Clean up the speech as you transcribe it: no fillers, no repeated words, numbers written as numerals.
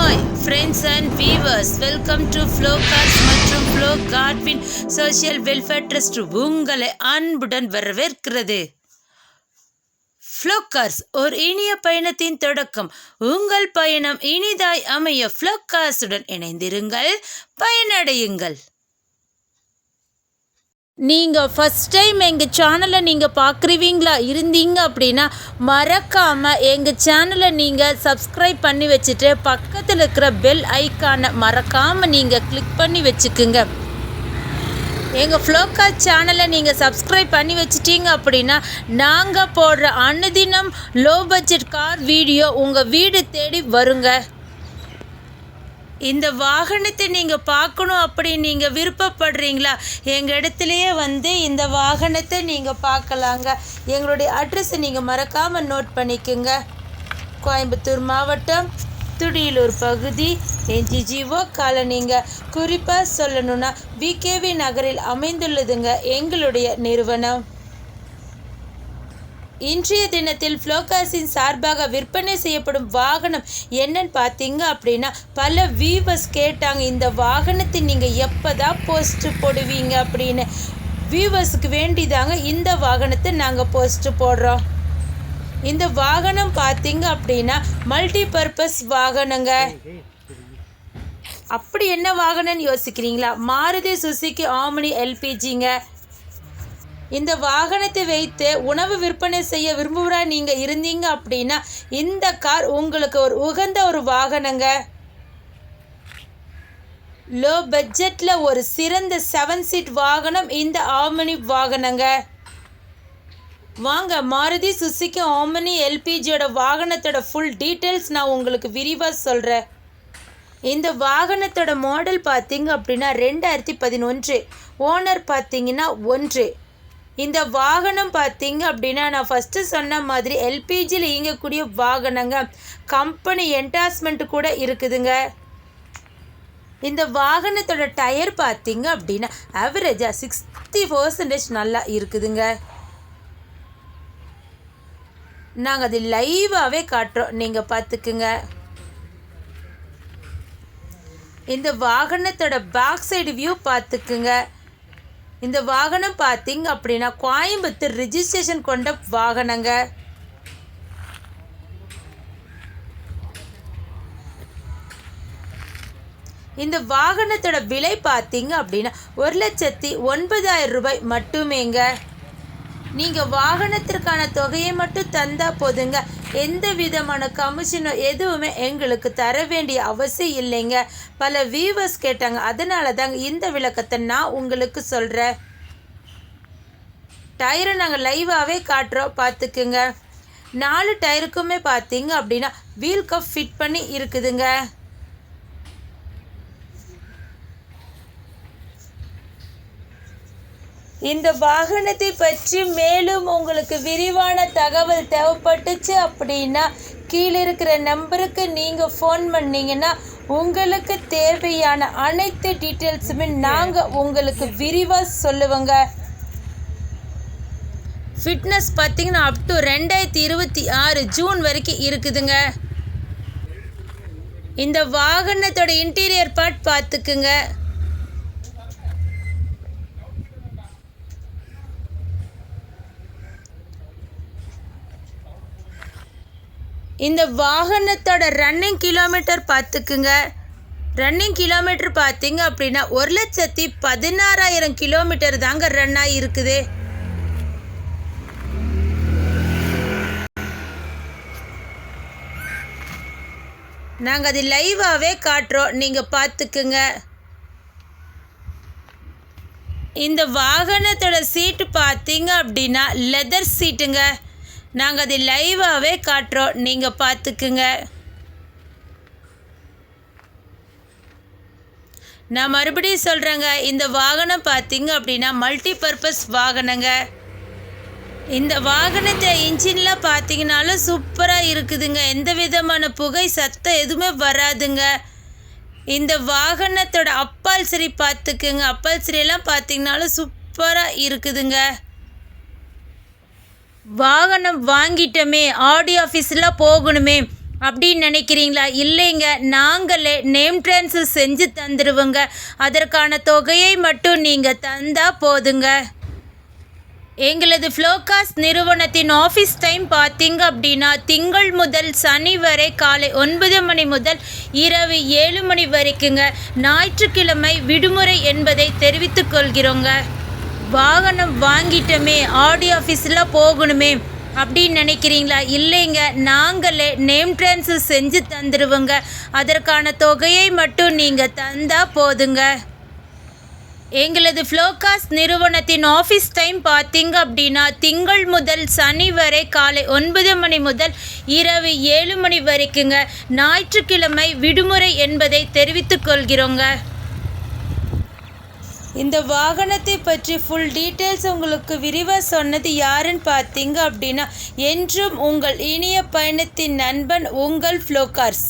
Hi friends and viewers, welcome to ஃப்ளோகார்ஸ் மற்றும் Flo Godwin social welfare trust உங்களை அன்புடன் வரவேற்கிறது. ஃப்ளோகார்ஸ் ஒரு இனிய பயணத்தின் தொடக்கம். உங்கள் பயணம் இனிதாய் அமைய ஃப்ளோகார்ஸுடன் இணைந்திருங்கள், பயனடையுங்கள். நீங்கள் ஃபஸ்ட் டைம் எங்கள் சேனலை நீங்கள் பார்க்குறீங்களா இருந்தீங்க அப்படின்னா மறக்காமல் எங்கள் சேனலை நீங்கள் சப்ஸ்கிரைப் பண்ணி வச்சுட்டு பக்கத்தில் இருக்கிற பெல் ஐக்கானை மறக்காமல் நீங்கள் கிளிக் பண்ணி வச்சுக்குங்க. எங்கள் ஃப்ளோகார் சேனலை நீங்கள் சப்ஸ்கிரைப் பண்ணி வச்சிட்டிங்க அப்படின்னா நாங்கள் போடுற அனுதினம் லோ பட்ஜெட் கார் வீடியோ உங்கள் வீடு தேடி வருங்க. இந்த வாகனத்தை நீங்கள் பார்க்கணும் அப்படி நீங்கள் விருப்பப்படுறீங்களா? எங்கள் இடத்துலையே வந்து இந்த வாகனத்தை நீங்கள் பார்க்கலாங்க. எங்களுடைய அட்ரஸை நீங்கள் மறக்காமல் நோட் பண்ணிக்கோங்க. கோயம்புத்தூர் மாவட்டம், துடியலூர் பகுதி, என்ஜிஜிஓ காலனிங்க. குறிப்பாக சொல்லணுன்னா விகேவி நகரில் அமைந்துள்ளதுங்க எங்களுடைய நிறுவனம். இன்றைய தினத்தில் ஃப்ளோகார்ஸின் சார்பாக விற்பனை செய்யப்படும் வாகனம் என்னன்னு பார்த்தீங்க அப்படின்னா, பல வியூவர்ஸ் கேட்டாங்க இந்த வாகனத்தை நீங்கள் எப்போ தான் போஸ்ட்டு போடுவீங்க அப்படின்னு. வியூவர்ஸுக்கு வேண்டிதாங்க இந்த வாகனத்தை நாங்கள் போஸ்ட்டு போடுறோம். இந்த வாகனம் பார்த்தீங்க அப்படின்னா மல்டி பர்பஸ் வாகனங்க. அப்படி என்ன வாகனம்னு யோசிக்கிறீங்களா? மாருதி சுசுகி ஆம்னி எல்பிஜிங்க. இந்த வாகனத்தை வைத்து உணவு விற்பனை செய்ய விரும்புகிறா நீங்கள் இருந்தீங்க அப்படின்னா இந்த கார் உங்களுக்கு ஒரு உகந்த ஒரு வாகனங்க. லோ பட்ஜெட்டில் ஒரு சிறந்த 7 சீட் வாகனம் இந்த ஆம்னி வாகனங்க. வாங்க மாருதி சுசுகி ஆம்னி எல்பிஜியோட வாகனத்தோட ஃபுல் டீட்டெயில்ஸ் நான் உங்களுக்கு விரிவாக சொல்கிறேன். இந்த வாகனத்தோட மாடல் பார்த்தீங்க அப்படின்னா 2011, ஓனர் பார்த்தீங்கன்னா 1. இந்த வாகனம் பார்த்தீங்க அப்படின்னா நான் ஃபஸ்ட்டு சொன்ன மாதிரி எல்பிஜியில் இயங்கக்கூடிய வாகனங்க. கம்பெனி என்டாஸ்மெண்ட் கூட இருக்குதுங்க. இந்த வாகனத்தோட டயர் பார்த்தீங்க அப்படின்னா ஆவரேஜாக 60% நல்லா இருக்குதுங்க. நாங்கள் அது லைவாகவே காட்டுறோம், நீங்கள் பார்த்துக்குங்க. இந்த வாகனத்தோட பேக் சைடு வியூ பார்த்துக்குங்க. இந்த வாகனம் பார்த்தீங்க அப்படின்னா கோயம்புத்தூர் ரிஜிஸ்ட்ரேஷன் கொண்ட வாகனங்க. இந்த வாகனத்தோட விலை பார்த்தீங்க அப்படின்னா 1,09,000 ரூபாய் மட்டுமேங்க. நீங்கள் வாகனத்திற்கான தொகையை மட்டும் தந்தால் போதுங்க. எந்த விதமான கமிஷனோ எதுவுமே எங்களுக்கு தர வேண்டிய அவசியம் இல்லைங்க. பல வியூவர்ஸ் கேட்டாங்க, அதனால தாங்க இந்த விளக்கத்தை நான் உங்களுக்கு சொல்கிறேன். டயரை நாங்கள் லைவாகவே காட்டுறோம், பார்த்துக்குங்க. 4 டயருக்குமே பார்த்தீங்க அப்படின்னா வீல் கப் ஃபிட் பண்ணி இருக்குதுங்க. இந்த வாகனத்தை பற்றி மேலும் உங்களுக்கு விரிவான தகவல் தேவைப்பட்டுச்சு அப்படின்னா கீழே இருக்கிற நம்பருக்கு நீங்கள் ஃபோன் பண்ணிங்கன்னா உங்களுக்கு தேவையான அனைத்து டீட்டெயில்ஸுமே நாங்கள் உங்களுக்கு விரிவாக சொல்லுவோங்க. ஃபிட்னஸ் பார்த்தீங்கன்னா அப் டு 2026 ஜூன் வரைக்கும் இருக்குதுங்க. இந்த வாகனத்தோட இன்டீரியர் பார்ட் பார்த்துக்குங்க. இந்த வாகனத்தோட ரன்னிங் கிலோமீட்டர் பார்த்துக்குங்க. ரன்னிங் கிலோமீட்டர் பார்த்தீங்க அப்படின்னா 1,16,000 கிலோமீட்டர் தாங்க ரன் ஆகி இருக்குது. நாங்கள் அது லைவாகவே காட்டுறோம், நீங்கள் பார்த்துக்குங்க. இந்த வாகனத்தோட சீட்டு பார்த்தீங்க அப்படின்னா லெதர் சீட்டுங்க. நாங்கள் அது லைவாகவே காட்டுறோம், நீங்கள் பார்த்துக்குங்க. நான் மறுபடியும் சொல்கிறேங்க, இந்த வாகனம் பார்த்தீங்க அப்படின்னா மல்டி பர்பஸ் வாகனங்க. இந்த வாகனத்தை இன்ஜின்லாம் பார்த்தீங்கன்னாலும் சூப்பராக இருக்குதுங்க. எந்த விதமான புகை சத்தம் எதுவுமே வராதுங்க. இந்த வாகனத்தோட அப்பால்சரி பார்த்துக்குங்க. அப்பால்சரியெல்லாம் பார்த்தீங்கன்னாலும் சூப்பராக இருக்குதுங்க. வாகனம் வாங்கிட்டோமே, ஆடி ஆஃபீஸில் போகணுமே, அப்படின்னு நினைக்கிறீங்களா? இல்லைங்க, நாங்களே நேம் ட்ரான்ஸ்ஃபர் செஞ்சு தந்துடுவோங்க. அதற்கான தொகையை மட்டும் நீங்கள் தந்தால் போதுங்க. எங்களது ஃப்ளோகாஸ்ட் நிறுவனத்தின் ஆஃபீஸ் டைம் பார்த்தீங்க அப்படின்னா திங்கள் முதல் சனி வரை காலை 9 மணி முதல் இரவு 7 மணி வரைக்குங்க. ஞாயிற்றுக்கிழமை விடுமுறை என்பதை தெரிவித்துக் கொள்கிறோங்க. வாகனம் வாங்கிட்டோமே, ஆடி ஆஃபீஸில் போகணுமே அப்படின்னு நினைக்கிறீங்களா? இல்லைங்க, நாங்களே நேம் ட்ரான்ஸ்ஃபர் செஞ்சு தந்துடுவோங்க. அதற்கான தொகையை மட்டும் நீங்கள் தந்தால் போதுங்க. எங்களது ஃப்ளோகாஸ்ட் நிறுவனத்தின் ஆஃபீஸ் டைம் பார்த்தீங்க அப்படின்னா திங்கள் முதல் சனி வரை காலை 9 மணி முதல் இரவு 7 மணி வரைக்குங்க. ஞாயிற்றுக்கிழமை விடுமுறை என்பதை தெரிவித்துக் கொள்கிறோங்க. இந்த வாகனத்தை பற்றி ஃபுல் டீட்டெயில்ஸ் உங்களுக்கு விரிவாக சொன்னது யாருன்னு பார்த்தீங்க அப்படின்னா, என்றும் உங்கள் இனிய பயணத்தின் நண்பன் உங்கள் ஃப்ளோகார்ஸ்.